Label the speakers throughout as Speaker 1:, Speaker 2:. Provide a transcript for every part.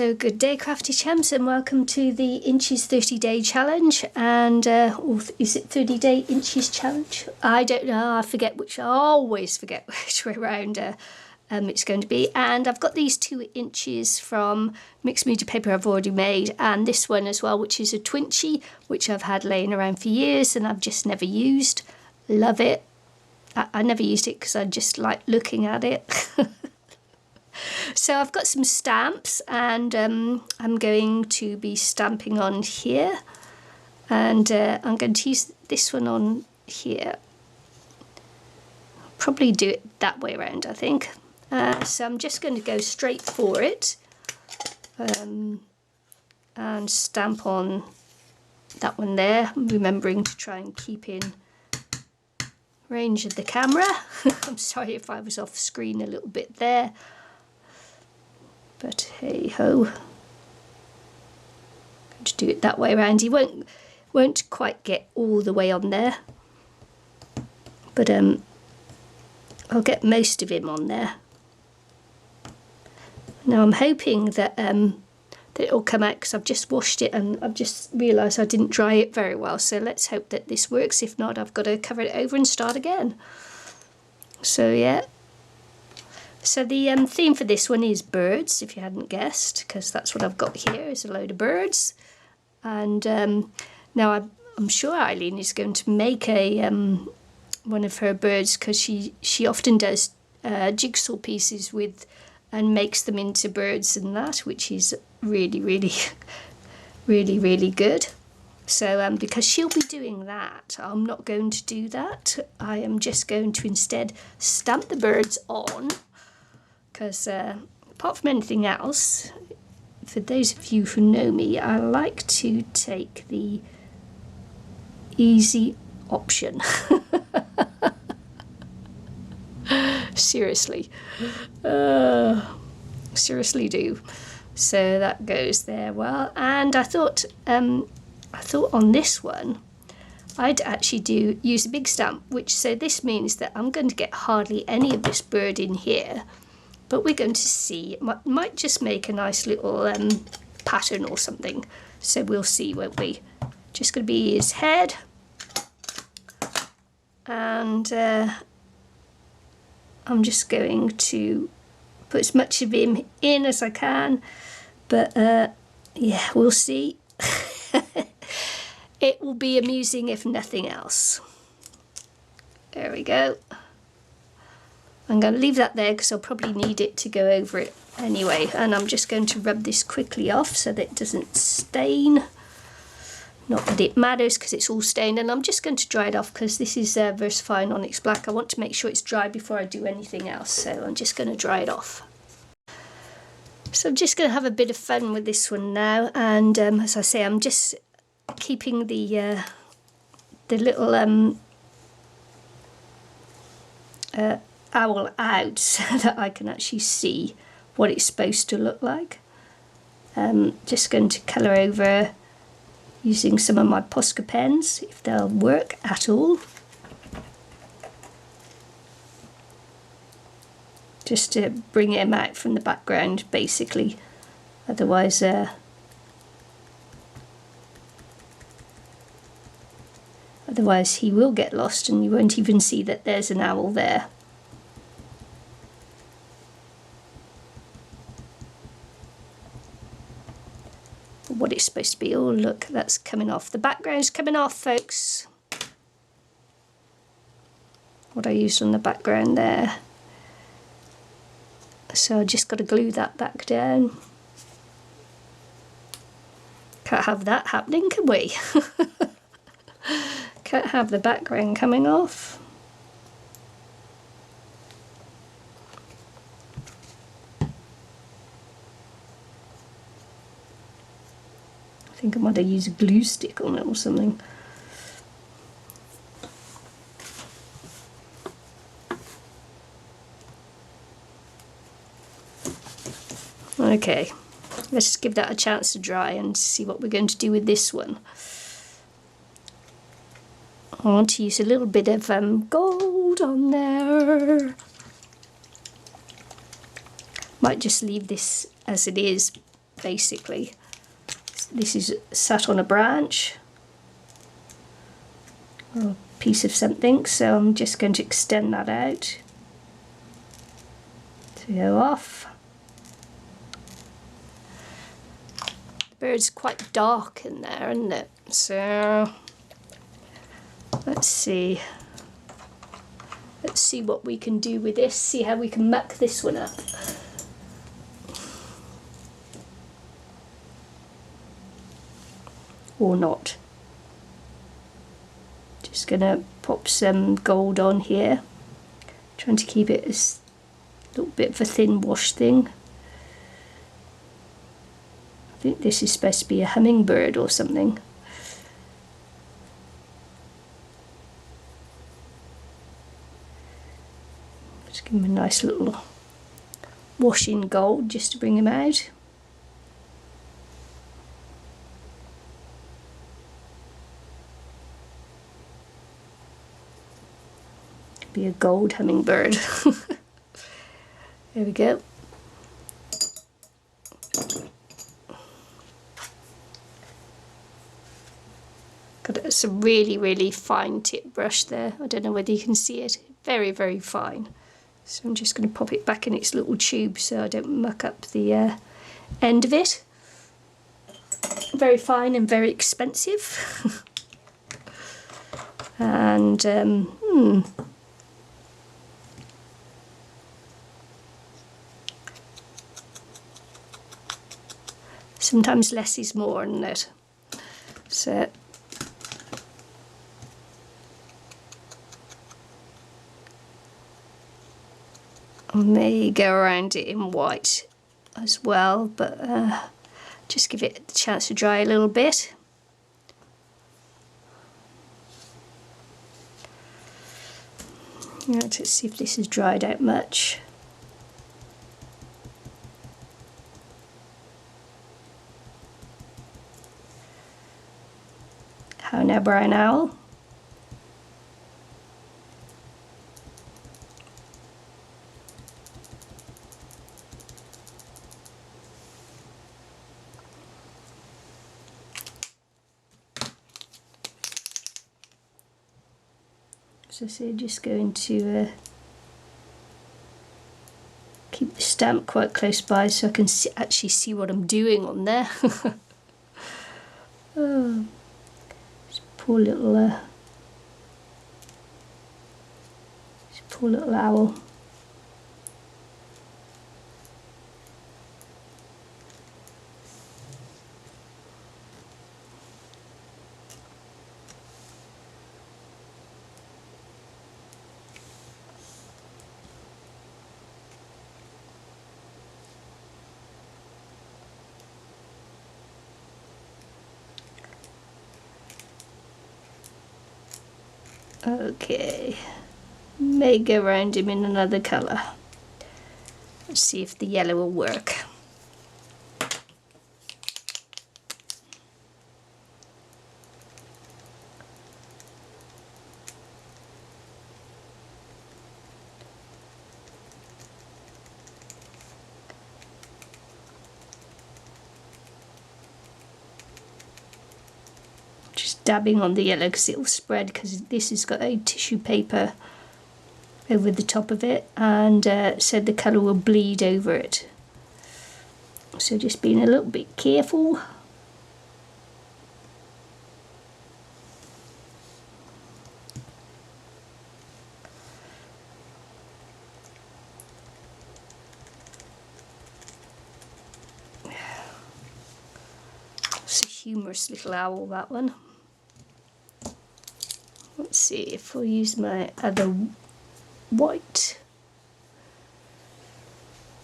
Speaker 1: So good day, crafty champs, and welcome to the Inchies 30-day challenge. And or is it 30-day Inchies challenge? I don't know. I always forget which way around it's going to be. And I've got these 2 inches from mixed media paper I've already made, and this one as well, which is a twinchy, which I've had laying around for years and I've just never used. Love it. I never used it because I just like looking at it. So I've got some stamps, and I'm going to be stamping on here, and I'm going to use this one on here. I'll probably do it that way around, I think. So I'm just going to go straight for it and stamp on that one there, remembering to try and keep in range of the camera. I'm sorry if I was off screen a little bit there. But hey ho, I'm going to do it that way around. He won't quite get all the way on there, but I'll get most of him on there. Now I'm hoping that that it'll come out, because I've just washed it and I've just realised I didn't dry it very well. So let's hope that this works. If not, I've got to cover it over and start again. So yeah. So the theme for this one is birds, if you hadn't guessed, because that's what I've got here, is a load of birds. And now I'm sure Eileen is going to make a one of her birds, because she often does jigsaw pieces with and makes them into birds and that, which is really, really, really, really good. So because she'll be doing that, I'm not going to do that. I am just going to instead stamp the birds on. Because apart from anything else, for those of you who know me, I like to take the easy option. Seriously. Seriously do. So that goes there well. And I thought on this one, I'd actually use a big stamp, so this means that I'm going to get hardly any of this bird in here. But we're going to see. It might just make a nice little pattern or something. So we'll see, won't we? Just going to be his head. And I'm just going to put as much of him in as I can. But yeah, we'll see. It will be amusing if nothing else. There we go. I'm going to leave that there because I'll probably need it to go over it anyway. And I'm just going to rub this quickly off so that it doesn't stain. Not that it matters because it's all stained. And I'm just going to dry it off because this is VersaFine Onyx Black. I want to make sure it's dry before I do anything else. So I'm just going to dry it off. So I'm just going to have a bit of fun with this one now. And as I say, I'm just keeping the little owl out so that I can actually see what it's supposed to look like. Just going to colour over using some of my Posca pens, if they'll work at all. Just to bring him out from the background, basically. Otherwise he will get lost and you won't even see that there's an owl there. What it's supposed to be. Oh look, that's coming off. The background's coming off, folks. What I used on the background there. So I just got to glue that back down. Can't have that happening, can we? Can't have the background coming off. I think I might have used a glue stick on it or something. Okay, let's just give that a chance to dry and see what we're going to do with this one. I want to use a little bit of gold on there. Might just leave this as it is basically. This is sat on a branch or a piece of something, so I'm just going to extend that out to go off. The bird's quite dark in there, isn't it? So let's see what we can do with this, see how we can muck this one up. Or not. Just gonna pop some gold on here, trying to keep it as a little bit of a thin wash thing. I think this is supposed to be a hummingbird or something. Just give him a nice little wash in gold just to bring him out. Be a gold hummingbird. There we go. Got some really fine tip brush there. I don't know whether you can see it. Very fine. So I'm just going to pop it back in its little tube so I don't muck up the end of it. Very fine and very expensive. And sometimes less is more, isn't it? So I may go around it in white as well, but just give it a chance to dry a little bit. Let's see if this has dried out much. How now, brown owl? So just going to keep the stamp quite close by so I can actually see what I'm doing on there. Oh, this poor little owl. Okay, may go around him in another colour. Let's see if the yellow will work. Dabbing on the yellow because it will spread, because this has got a tissue paper over the top of it, and so the colour will bleed over it. So just being a little bit careful. It's a humorous little owl, that one. Let's see if we'll use my other white.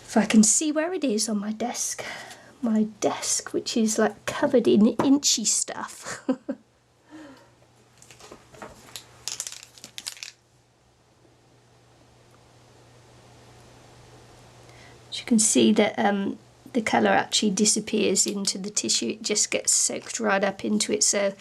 Speaker 1: If I can see where it is on my desk. My desk, which is like covered in inchy stuff. As you can see that the colour actually disappears into the tissue, it just gets soaked right up into it, so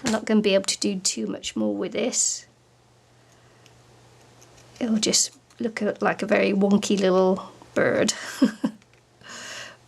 Speaker 1: I'm not going to be able to do too much more with this. It'll just look like a very wonky little bird.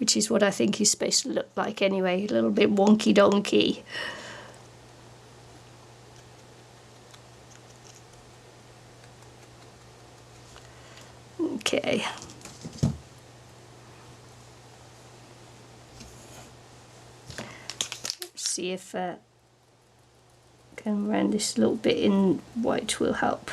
Speaker 1: which is what I think he's supposed to look like anyway, a little bit wonky donkey. Okay. Let's see if going around this little bit in white will help.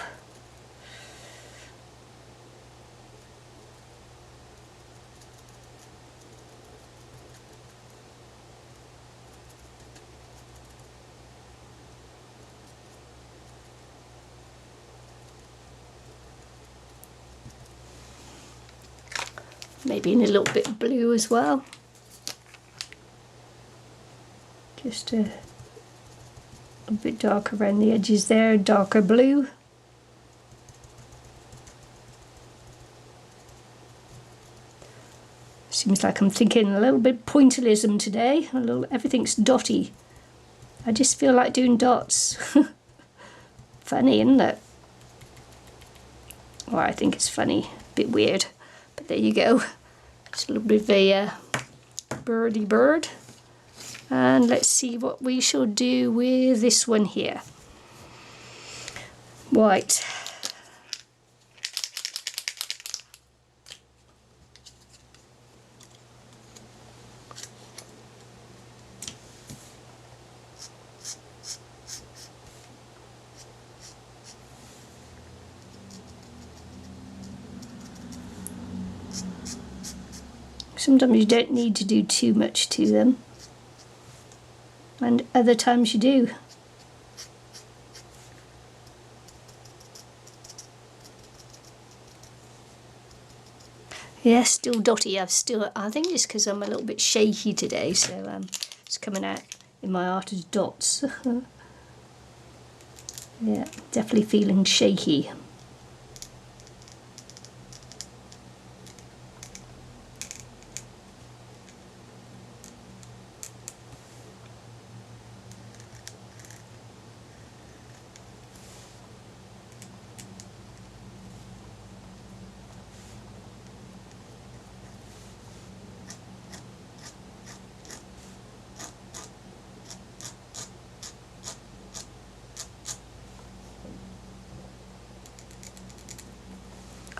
Speaker 1: Maybe in a little bit of blue as well. Just a bit darker around the edges there, darker blue. Seems like I'm thinking a little bit pointillism today. Everything's dotty. I just feel like doing dots. Funny, isn't it? Well, I think it's funny. A bit weird. But there you go. Just a little bit of a birdie bird. And let's see what we shall do with this one here. White. Sometimes you don't need to do too much to them, and other times you do. Yeah, still dotty. I think it's because I'm a little bit shaky today, so it's coming out in my art as dots. Yeah, definitely feeling shaky.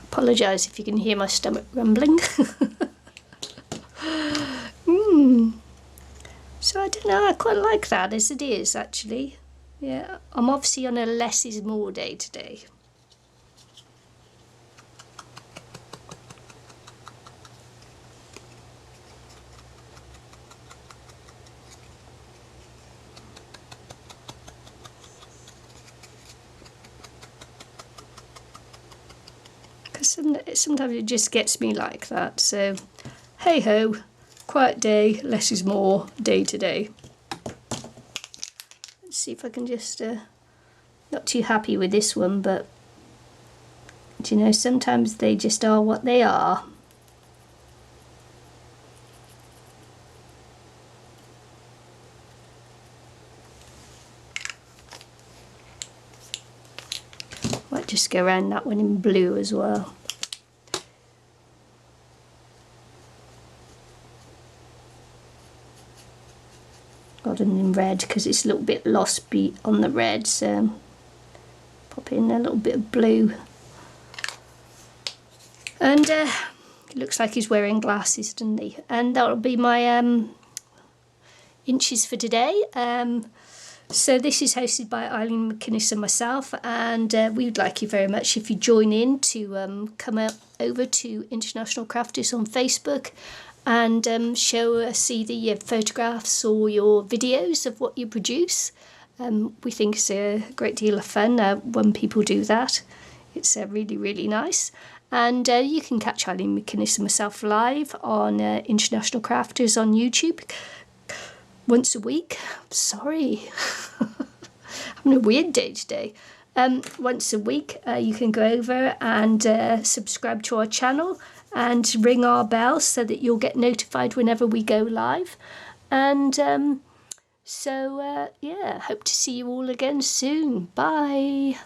Speaker 1: Apologise if you can hear my stomach rumbling. So I don't know, I quite like that as it is actually. Yeah, I'm obviously on a less is more day today. Sometimes it just gets me like that, so hey ho, quiet day, less is more, day to day. Let's see if I can just, not too happy with this one, but you know, sometimes they just are what they are. Might just go around that one in blue as well. Got it in red because it's a little bit lost on the red, so pop in a little bit of blue. And it looks like he's wearing glasses, doesn't he? And that'll be my inches for today. So this is hosted by Eileen McInnes and myself, and we would like you very much if you join in to come over to International Crafters on Facebook and show us either your photographs or your videos of what you produce. We think it's a great deal of fun when people do that. It's really, really nice. And you can catch Eileen McInnes and myself live on International Crafters on YouTube once a week. Sorry, having a weird day today. Once a week you can go over and subscribe to our channel and ring our bell so that you'll get notified whenever we go live. And yeah, hope to see you all again soon. Bye.